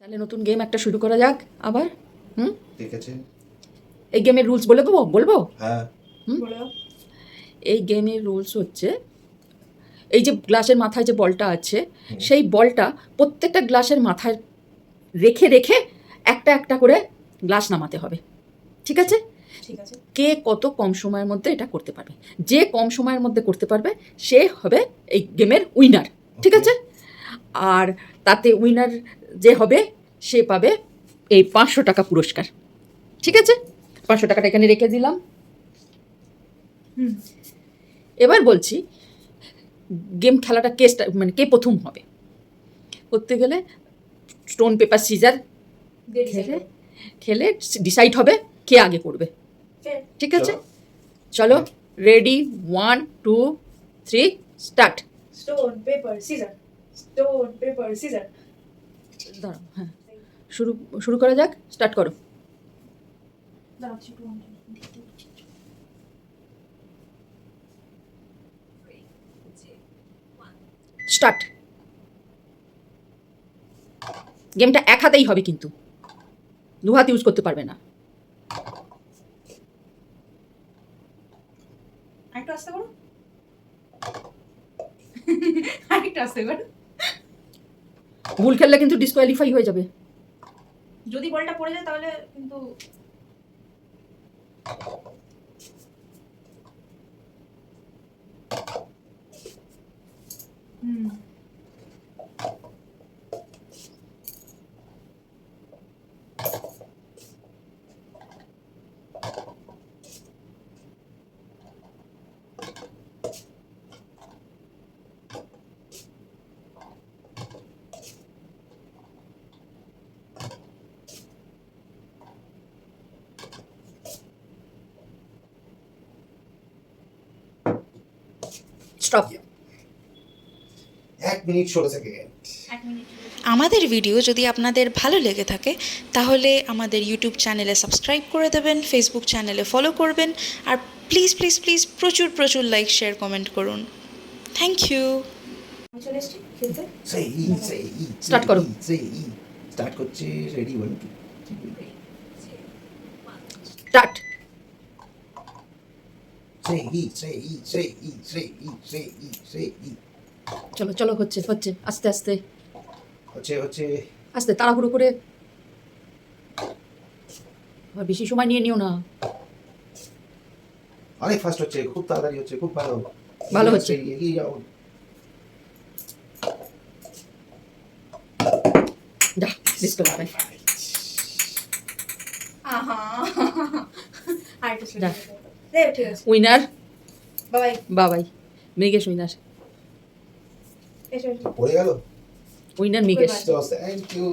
তাহলে নতুন গেম একটা শুরু করা যাক আবার। ঠিক আছে। এই গেমের রুলস বলবো। হ্যাঁ বলো। এই গেমের রুলস হচ্ছে, এই যে গ্লাসের মাথায় যে বলটা আছে, সেই বলটা প্রত্যেকটা গ্লাসের মাথায় রেখে রেখে একটা একটা করে গ্লাস নামাতে হবে, ঠিক আছে? ঠিক আছে। কে কত কম সময়ের মধ্যে এটা করতে পারবে, যে কম সময়ের মধ্যে করতে পারবে সে হবে এই গেমের উইনার, ঠিক আছে? আর তাতে উইনার যে হবে সে পাবে এই 500 টাকা পুরস্কার, ঠিক আছে? 500 টাকাটা এখানে রেখে দিলাম। এবার বলছি গেম খেলাটা মানে কে প্রথম হবে করতে গেলে স্টোন পেপার সিজার খেলে ডিসাইড হবে কে আগে করবে, ঠিক আছে? চলো, ready, 1 2 3 start. Stone paper scissor, stone paper scissor. দাঁড়াও, হ্যাঁ, শুরু করা যাক, স্টার্ট করো। স্টার্ট। গেমটা এক হাতেই হবে, কিন্তু দু হাত ইউজ করতে পারবে না। আরেকটু আস্তে করো, আরেকটু আস্তে করো। ভুল খেললে কিন্তু ডিসকোয়ালিফাই হয়ে যাবে। যদি বলটা পড়ে যায় তাহলে কিন্তু স্টপ। 1 minute 16 second. 1 মিনিট। আমাদের ভিডিও যদি আপনাদের ভালো লেগে থাকে তাহলে আমাদের ইউটিউব চ্যানেলে সাবস্ক্রাইব করে দেবেন, ফেসবুক চ্যানেলে ফলো করবেন, আর প্লিজ প্লিজ প্লিজ প্রচুর প্রচুর লাইক শেয়ার কমেন্ট করুন। Thank you. আমি চলে এসেছি খেলতে। সেই Start করো। স্টার্ট করছি। Ready 1 2 start. সেই চলো চলো, হচ্ছে আস্তে আস্তে হচ্ছে আস্তে, তাড়াহুড়ো করে আবার বেশি সময় নিয়ে নিও না। অনেক ফাস্ট হচ্ছে, খুব তাড়াতাড়ি হচ্ছে, খুব ভালো হচ্ছে। এগিয়ে যাও। যা, ডিসকোয়ালিফাই। আহা, আরেকটু যা। ঠিক আছে। Winner by. Babai, Mrigesh winner. এসো। পড়ে গেল। উইনার মৃগেশ। Thank you.